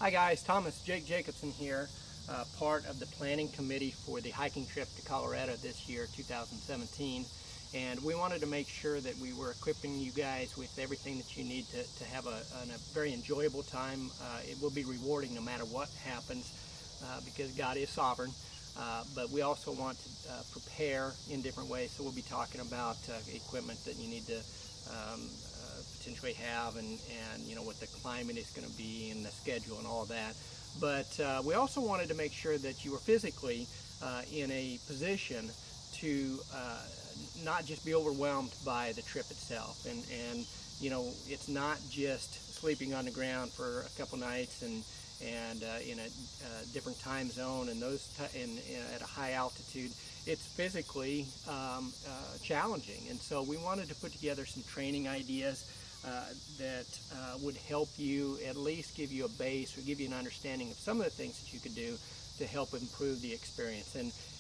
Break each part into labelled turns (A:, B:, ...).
A: Hi guys, Jake Jacobson here, part of the planning committee for the hiking trip to Colorado this year, 2017. And we wanted to make sure that we were equipping you guys with everything that you need to have a very enjoyable time. It will be rewarding no matter what happens because God is sovereign. But we also want to prepare in different ways. So we'll be talking about equipment that you need to potentially have, and you know what the climate is going to be and the schedule and all of that. But we also wanted to make sure that you were physically in a position to not just be overwhelmed by the trip itself. And you know, it's not just sleeping on the ground for a couple nights and in a different time zone and at a high altitude. It's physically challenging, and so we wanted to put together some training ideas that would help you, at least give you a base or give you an understanding of some of the things that you could do to help improve the experience.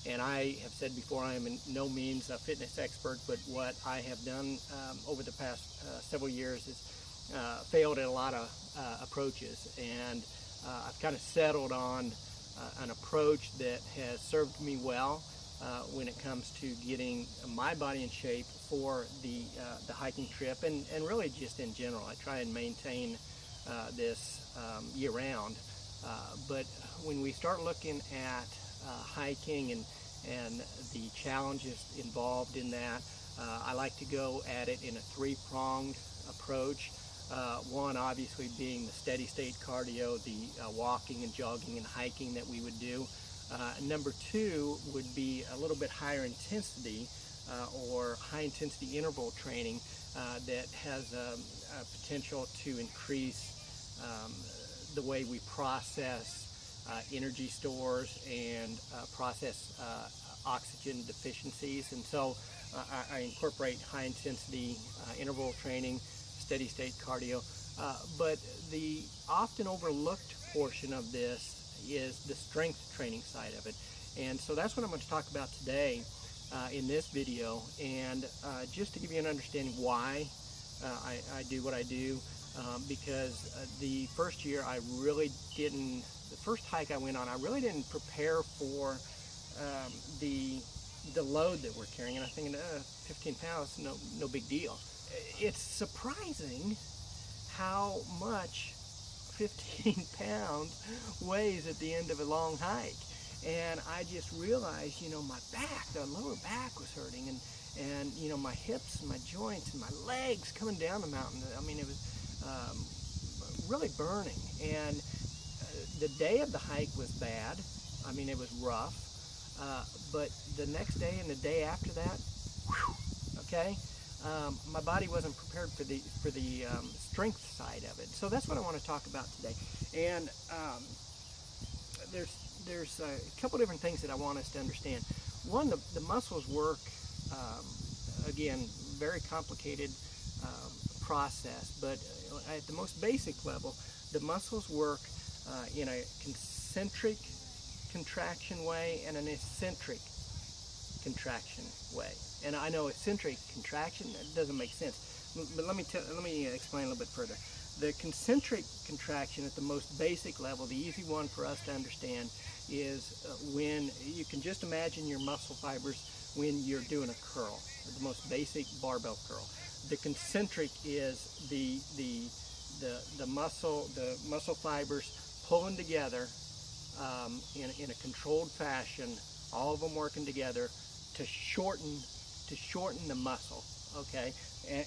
A: And I have said before, I am in no means a fitness expert, but what I have done over the past several years is failed at a lot of approaches, and I've kind of settled on an approach that has served me well when it comes to getting my body in shape for the hiking trip, and really just in general. I try and maintain this year round, but when we start looking at hiking and the challenges involved in that, I like to go at it in a three-pronged approach. One obviously being the steady state cardio, the walking and jogging and hiking that we would do. Number two would be a little bit higher intensity or high intensity interval training that has a potential to increase the way we process energy stores and process oxygen deficiencies. And so I incorporate high intensity interval training, steady state cardio, but the often overlooked portion of this is the strength training side of it. And so that's what I'm going to talk about today in this video, and just to give you an understanding why I do what I do, because the first year I really didn't, the first hike I went on, I really didn't prepare for the load that we're carrying, and I'm thinking 15 pounds, no big deal. It's surprising how much 15 pounds weighs at the end of a long hike. And I just realized, you know, my back, the lower back was hurting, and you know, my hips and my joints and my legs coming down the mountain. I mean, it was really burning. And the day of the hike was bad. I mean, it was rough. But the next day and the day after that, whew, okay, my body wasn't prepared for the strength side of it. So that's what I want to talk about today. And there's a couple different things that I want us to understand. One, the muscles work, again, very complicated process, but at the most basic level, the muscles work in a concentric contraction way and an eccentric contraction way. And I know eccentric contraction, that doesn't make sense, but let me explain a little bit further. The concentric contraction at the most basic level, the easy one for us to understand, is when you can just imagine your muscle fibers when you're doing a curl, the most basic barbell curl. The concentric is the muscle fibers pulling together in a controlled fashion, all of them working together to shorten the muscle, okay?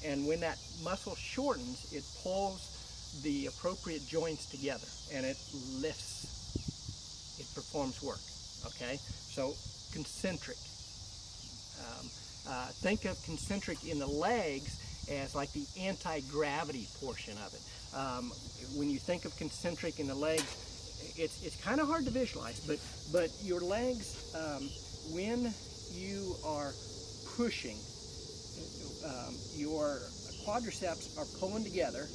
A: And when that muscle shortens, it pulls the appropriate joints together and it lifts, it performs work, okay? So concentric. Think of concentric in the legs as like the anti-gravity portion of it. When you think of concentric in the legs, it's kind of hard to visualize, but your legs, when you are pushing, your quadriceps are pulling together,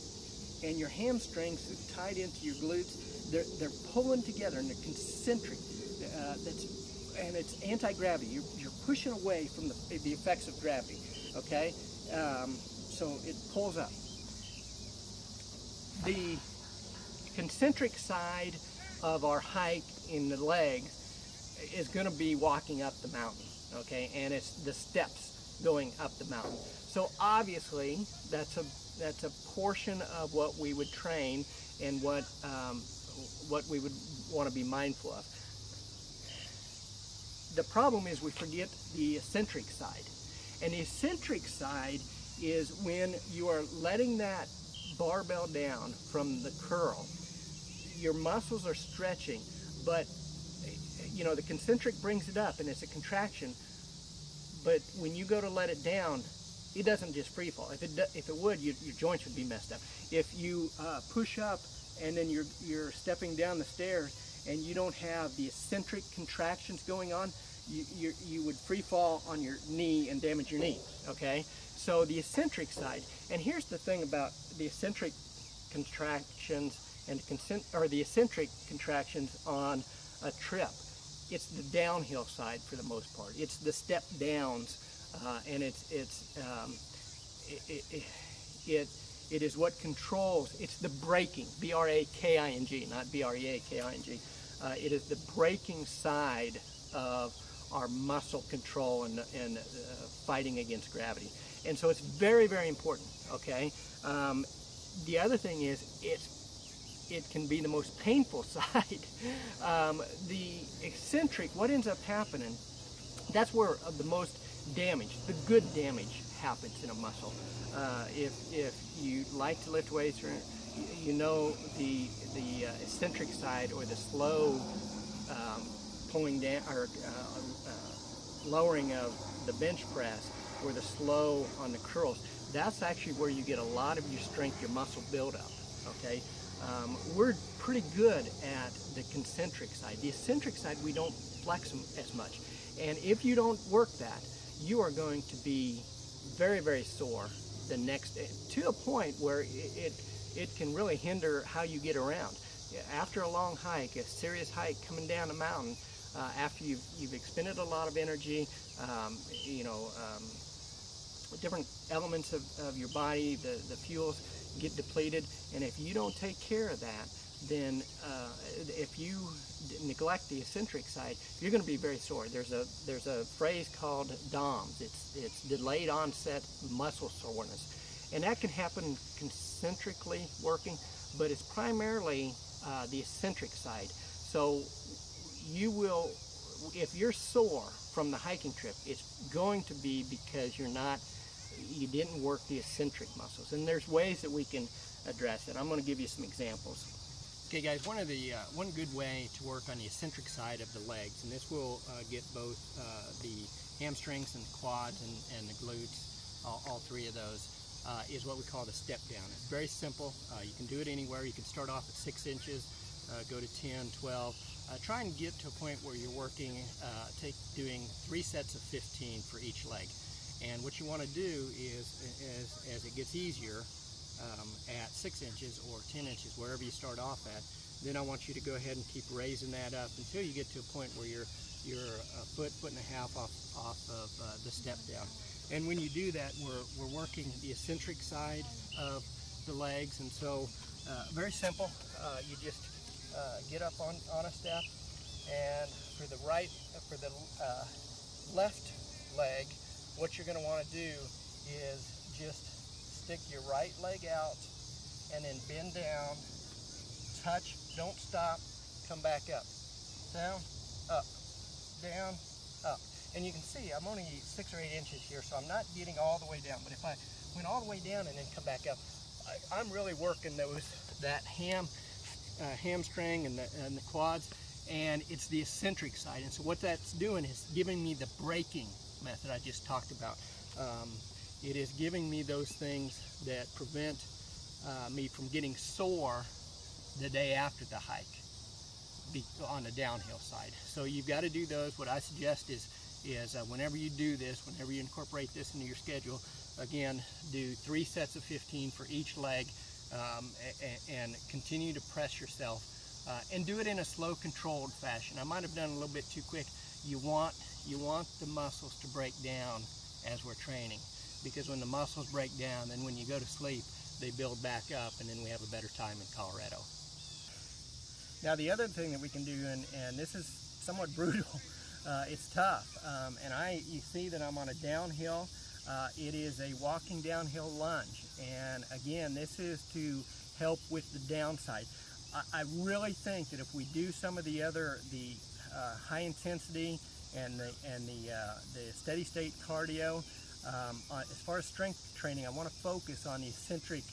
A: and your hamstrings tied into your glutes, they're pulling together, and they're concentric. And it's anti-gravity. You're pushing away from the effects of gravity. Okay, so it pulls up. The concentric side of our hike in the legs is going to be walking up the mountain, okay, and it's the steps going up the mountain. So obviously that's a portion of what we would train and what we would want to be mindful of. The problem is we forget the eccentric side, and the eccentric side is when you are letting that barbell down from the curl. Your muscles are stretching, but you know, the concentric brings it up and it's a contraction, but when you go to let it down, it doesn't just free fall. If it would, your joints would be messed up. If you push up and then you're stepping down the stairs and you don't have the eccentric contractions going on, you would free fall on your knee and damage your knee, okay? So the eccentric side, and here's the thing about the eccentric contractions and the eccentric contractions on a trip. It's the downhill side for the most part. It's the step downs, and it is what controls. It's the braking, B-R-A-K-I-N-G, not B-R-E-A-K-I-N-G. It is the braking side of our muscle control and fighting against gravity. And so it's very, very important, okay? The other thing is it can be the most painful side. The eccentric, what ends up happening, that's where the most damage, the good damage happens in a muscle. If you like to lift weights, or you know the eccentric side, or the slow pulling down or lowering of the bench press, or the slow on the curls, that's actually where you get a lot of your strength, your muscle buildup, okay? We're pretty good at the concentric side. The eccentric side, we don't flex as much. And if you don't work that, you are going to be very, very sore the next day, to a point where it can really hinder how you get around. After a long hike, a serious hike coming down a mountain, after you've expended a lot of energy, different elements of your body, the fuels get depleted, and if you don't take care of that, then if you neglect the eccentric side, you're going to be very sore. There's a phrase called DOMS. It's delayed onset muscle soreness, and that can happen concentrically working, but it's primarily the eccentric side. So you will, if you're sore from the hiking trip, it's going to be because you didn't work the eccentric muscles, and there's ways that we can address it. I'm going to give you some examples. Okay guys, one good way to work on the eccentric side of the legs, and this will get both the hamstrings and the quads and the glutes, all three of those, is what we call the step down. It's very simple. You can do it anywhere. You can start off at 6 inches, go to 10, 12. Try and get to a point where you're working, doing 3 sets of 15 for each leg. And what you want to do is, as it gets easier, at 6 inches or 10 inches, wherever you start off at, then I want you to go ahead and keep raising that up until you get to a point where you're a foot and a half off of the step down. And when you do that, we're working the eccentric side of the legs. And so very simple. You just get up on a step, and for the left leg, what you're going to want to do is just stick your right leg out and then bend down, touch, don't stop, come back up, down, up, down, up. And you can see I'm only 6 or 8 inches here, so I'm not getting all the way down. But if I went all the way down and then come back up, I'm really working that hamstring and the quads, and it's the eccentric side. And so what that's doing is giving me the braking method I just talked about. It is giving me those things that prevent me from getting sore the day after the hike on the downhill side. So you've got to do those. What I suggest is whenever you do this, whenever you incorporate this into your schedule, again, do 3 sets of 15 for each leg, and continue to press yourself, and do it in a slow, controlled fashion. I might have done a little bit too quick. You want the muscles to break down as we're training, because when the muscles break down, then when you go to sleep, they build back up, and then we have a better time in Colorado. Now the other thing that we can do, and this is somewhat brutal, it's tough, and you see that I'm on a downhill. It is a walking downhill lunge, and again, this is to help with the downside. I really think that if we do some of the high intensity and the steady state cardio, as far as strength training, I want to focus on the eccentric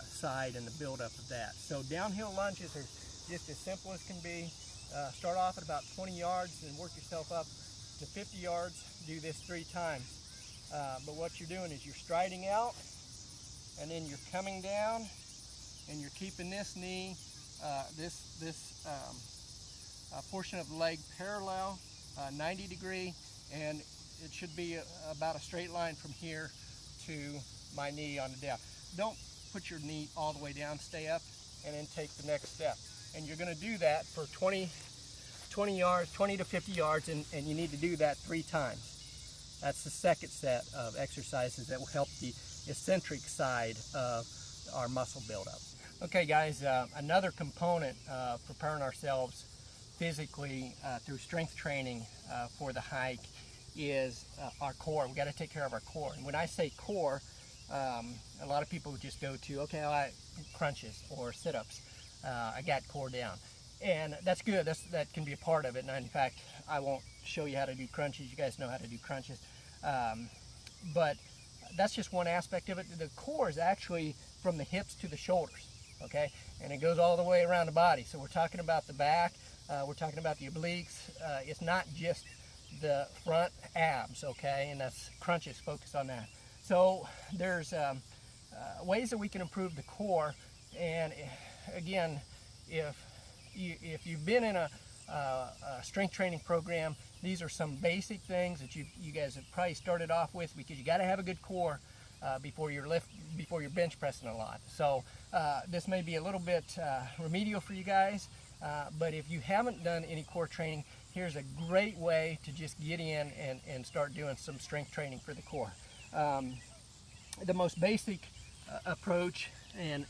A: side and the build-up of that. So downhill lunges are just as simple as can be. Start off at about 20 yards and work yourself up to 50 yards. Do this 3 times. But what you're doing is you're striding out, and then you're coming down, and you're keeping this knee, this portion of the leg parallel, 90 degree, and it should be about a straight line from here to my knee on the down. Don't put your knee all the way down, stay up, and then take the next step. And you're going to do that for 20 yards, 20 to 50 yards, and you need to do that 3 times. That's the second set of exercises that will help the eccentric side of our muscle buildup. Okay guys, another component of preparing ourselves physically through strength training for the hike is our core. We got to take care of our core. And when I say core, a lot of people just go to, okay, crunches or sit-ups. I got core down. And that's good. That can be a part of it. And in fact, I won't show you how to do crunches. You guys know how to do crunches. But that's just one aspect of it. The core is actually from the hips to the shoulders, okay? And it goes all the way around the body. So we're talking about the back. We're talking about the obliques. It's not just the front abs, okay? And that's crunches, focus on that. So there's ways that we can improve the core. And again, if you've been in a strength training program, these are some basic things that you guys have probably started off with, because you got to have a good core before you're bench pressing a lot. So this may be a little bit remedial for you guys, but if you haven't done any core training, here's a great way to just get in and start doing some strength training for the core. The most basic approach, and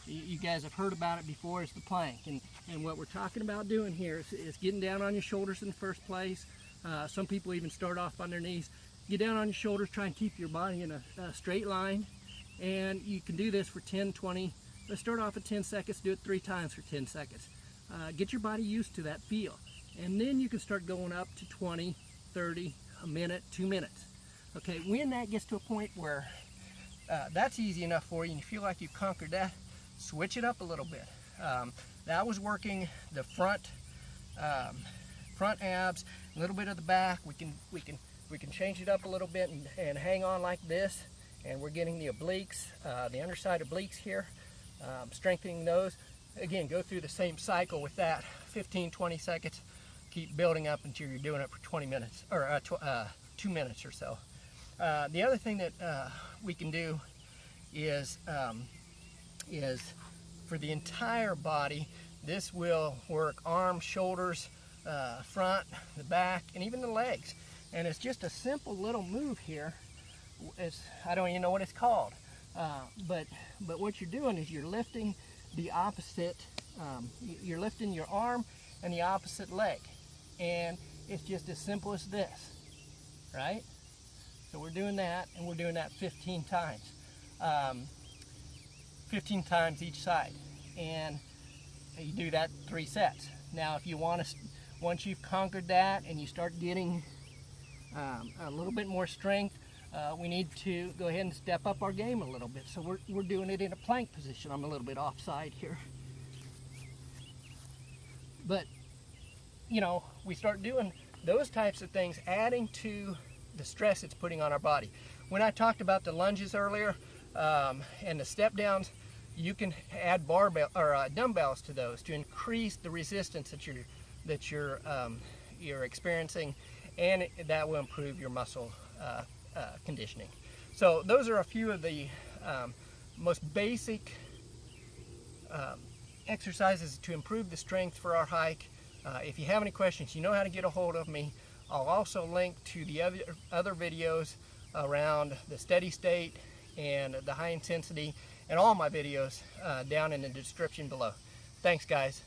A: you guys have heard about it before, is the plank. And what we're talking about doing here is getting down on your shoulders in the first place. Some people even start off on their knees. Get down on your shoulders, try and keep your body in a straight line. And you can do this for 10, 20, let's start off at 10 seconds, do it 3 times for 10 seconds. Get your body used to that feel. And then you can start going up to 20, 30, a minute, 2 minutes. Okay, when that gets to a point where that's easy enough for you and you feel like you've conquered that, switch it up a little bit. That was working the front abs, a little bit of the back. We can change it up a little bit and hang on like this, and we're getting the obliques, the underside obliques here, strengthening those. Again, go through the same cycle with that, 15-20 seconds. Keep building up until you're doing it for 20 minutes or 2 minutes or so. The other thing that we can do is for the entire body. This will work arms, shoulders, front, the back, and even the legs. And it's just a simple little move here. I don't even know what it's called, but what you're doing is you're lifting the opposite. You're lifting your arm and the opposite leg, and it's just as simple as this, right? So we're doing that, and we're doing that 15 times. 15 times each side, and you do that 3 sets. Now if you want to, once you've conquered that and you start getting a little bit more strength, we need to go ahead and step up our game a little bit. So we're doing it in a plank position. I'm a little bit offside here, but you know, we start doing those types of things, adding to the stress it's putting on our body. When I talked about the lunges earlier and the step downs, you can add barbell or dumbbells to those to increase the resistance that you're experiencing, and that will improve your muscle conditioning. So those are a few of the most basic exercises to improve the strength for our hike. If you have any questions, you know how to get a hold of me. I'll also link to the other videos around the steady state and the high intensity, and all my videos down in the description below. Thanks guys.